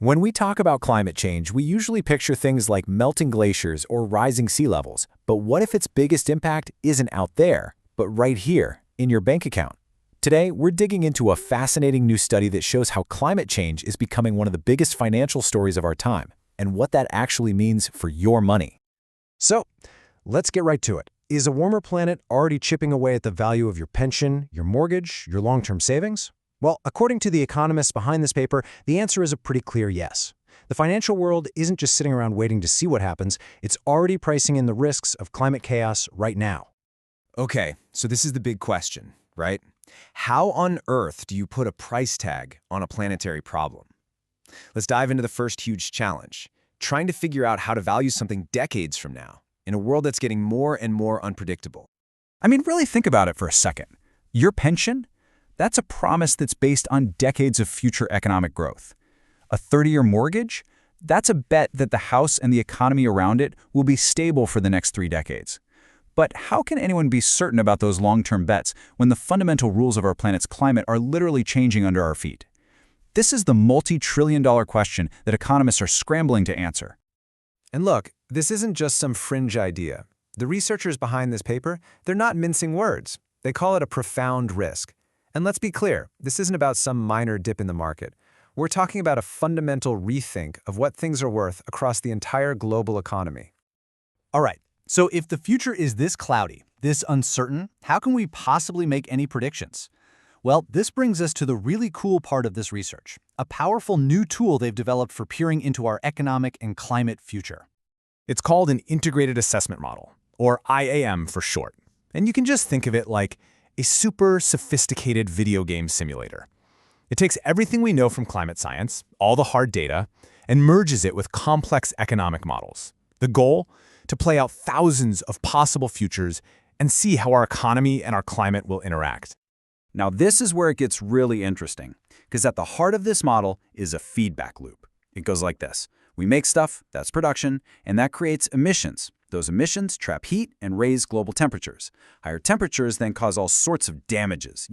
When we talk about climate change, we usually picture things like melting glaciers or rising sea levels. But what if its biggest impact isn't out there, but right here, in your bank account? Today, we're digging into a fascinating new study that shows how climate change is becoming one of the biggest financial stories of our time, and what that actually means for your money. So, let's get right to it. Is a warmer planet already chipping away at the value of your pension, your mortgage, your long-term savings? Well, according to the economists behind this paper, the answer is a pretty clear yes. The financial world isn't just sitting around waiting to see what happens, it's already pricing in the risks of climate chaos right now. Okay, so this is the big question, right? How on earth do you put a price tag on a planetary problem? Let's dive into the first huge challenge, trying to figure out how to value something decades from now, in a world that's getting more and more unpredictable. I mean, really think about it for a second. Your pension? That's a promise that's based on decades of future economic growth. A 30-year mortgage? That's a bet that the house and the economy around it will be stable for the next 3 decades. But how can anyone be certain about those long-term bets when the fundamental rules of our planet's climate are literally changing under our feet? This is the multi-trillion-dollar question that economists are scrambling to answer. And look, this isn't just some fringe idea. The researchers behind this paper, they're not mincing words. They call it a profound risk. And let's be clear, this isn't about some minor dip in the market. We're talking about a fundamental rethink of what things are worth across the entire global economy. All right, so if the future is this cloudy, this uncertain, how can we possibly make any predictions? Well, this brings us to the really cool part of this research, a powerful new tool they've developed for peering into our economic and climate future. It's called an integrated assessment model, or IAM for short. And you can just think of it like a super sophisticated video game simulator. It takes everything we know from climate science, all the hard data, and merges it with complex economic models. The goal? To play out thousands of possible futures and see how our economy and our climate will interact. Now, this is where it gets really interesting, because at the heart of this model is a feedback loop. It goes like this. We make stuff, that's production, and that creates emissions. Those emissions trap heat and raise global temperatures. Higher temperatures then cause all sorts of damages.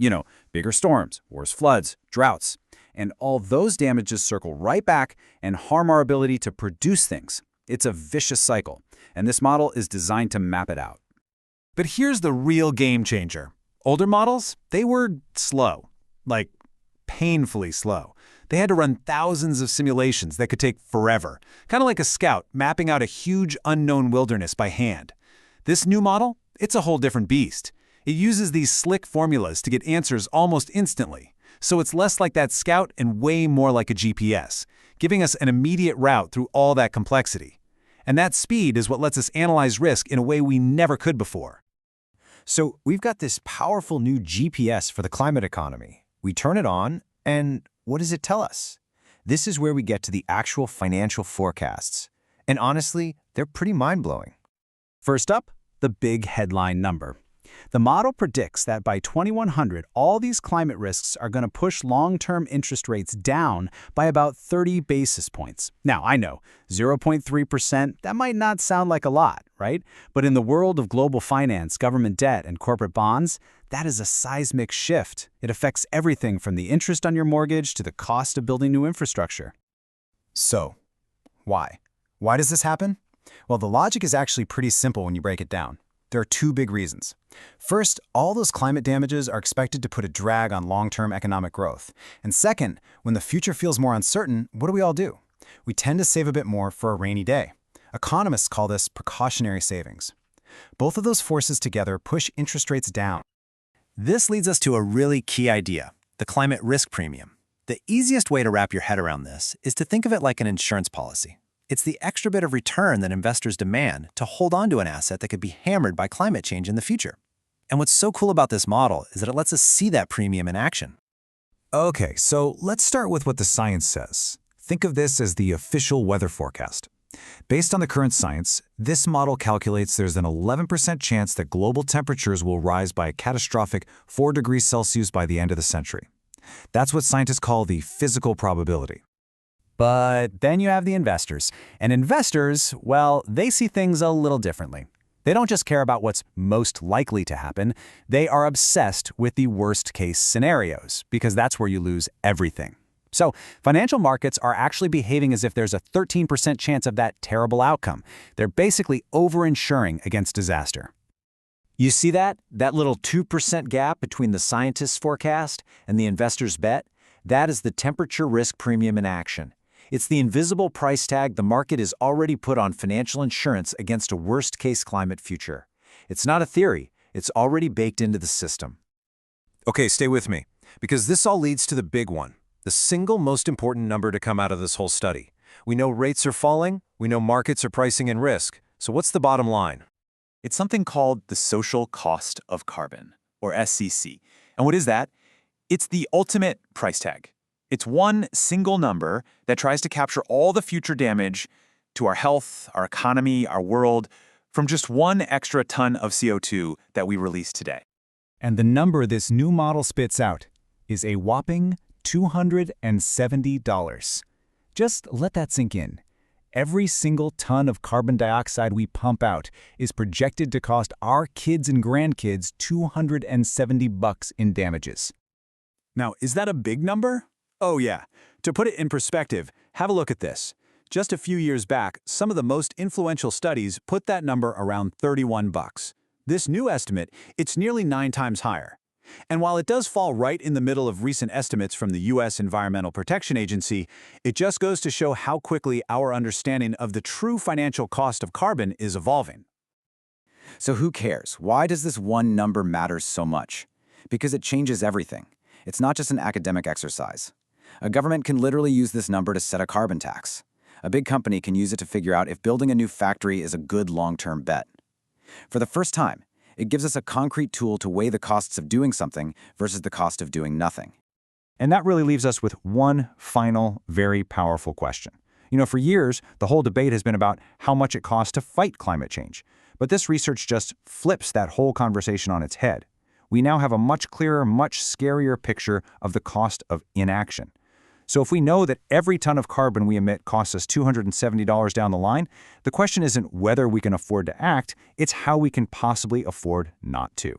Bigger storms, worse floods, droughts. And all those damages circle right back and harm our ability to produce things. It's a vicious cycle, and this model is designed to map it out. But here's the real game changer. Older models, they were slow, like painfully slow. They had to run thousands of simulations that could take forever, kind of like a scout mapping out a huge unknown wilderness by hand. This new model, it's a whole different beast. It uses these slick formulas to get answers almost instantly, so it's less like that scout and way more like a GPS, giving us an immediate route through all that complexity. And that speed is what lets us analyze risk in a way we never could before. So we've got this powerful new GPS for the climate economy. We turn it on, and what does it tell us? This is where we get to the actual financial forecasts. And honestly, they're pretty mind-blowing. First up, the big headline number. The model predicts that by 2100, all these climate risks are going to push long-term interest rates down by about 30 basis points. Now, I know, 0.3%, that might not sound like a lot, right? But in the world of global finance, government debt, and corporate bonds, that is a seismic shift. It affects everything from the interest on your mortgage to the cost of building new infrastructure. So, why? Why does this happen? Well, the logic is actually pretty simple when you break it down. There are 2 big reasons. First, all those climate damages are expected to put a drag on long-term economic growth. And second, when the future feels more uncertain, what do we all do? We tend to save a bit more for a rainy day. Economists call this precautionary savings. Both of those forces together push interest rates down. This leads us to a really key idea, the climate risk premium. The easiest way to wrap your head around this is to think of it like an insurance policy. It's the extra bit of return that investors demand to hold on to an asset that could be hammered by climate change in the future. And what's so cool about this model is that it lets us see that premium in action. Okay, so let's start with what the science says. Think of this as the official weather forecast. Based on the current science, this model calculates there's an 11% chance that global temperatures will rise by a catastrophic 4 degrees Celsius by the end of the century. That's what scientists call the physical probability. But then you have the investors. And investors, well, they see things a little differently. They don't just care about what's most likely to happen. They are obsessed with the worst-case scenarios, because that's where you lose everything. So financial markets are actually behaving as if there's a 13% chance of that terrible outcome. They're basically over-insuring against disaster. You see that? That little 2% gap between the scientist's forecast and the investor's bet? That is the temperature risk premium in action. It's the invisible price tag the market has already put on financial insurance against a worst-case climate future. It's not a theory. It's already baked into the system. Okay, stay with me, because this all leads to the big one, the single most important number to come out of this whole study. We know rates are falling, we know markets are pricing in risk, so what's the bottom line? It's something called the social cost of carbon, or SCC. And what is that? It's the ultimate price tag. It's one single number that tries to capture all the future damage to our health, our economy, our world, from just one extra ton of CO2 that we release today. And the number this new model spits out is a whopping $270. Just let that sink in. Every single ton of carbon dioxide we pump out is projected to cost our kids and grandkids $270 in damages. Now, is that a big number? Oh yeah. To put it in perspective, have a look at this. Just a few years back, some of the most influential studies put that number around $31. This new estimate, it's nearly 9 times higher. And while it does fall right in the middle of recent estimates from the U.S. Environmental Protection Agency, it just goes to show how quickly our understanding of the true financial cost of carbon is evolving. So who cares? Why does this one number matter so much? Because it changes everything. It's not just an academic exercise. A government can literally use this number to set a carbon tax. A big company can use it to figure out if building a new factory is a good long-term bet. For the first time, it gives us a concrete tool to weigh the costs of doing something versus the cost of doing nothing. And that really leaves us with one final, very powerful question. For years, the whole debate has been about how much it costs to fight climate change. But this research just flips that whole conversation on its head. We now have a much clearer, much scarier picture of the cost of inaction. So if we know that every ton of carbon we emit costs us $270 down the line, the question isn't whether we can afford to act, it's how we can possibly afford not to.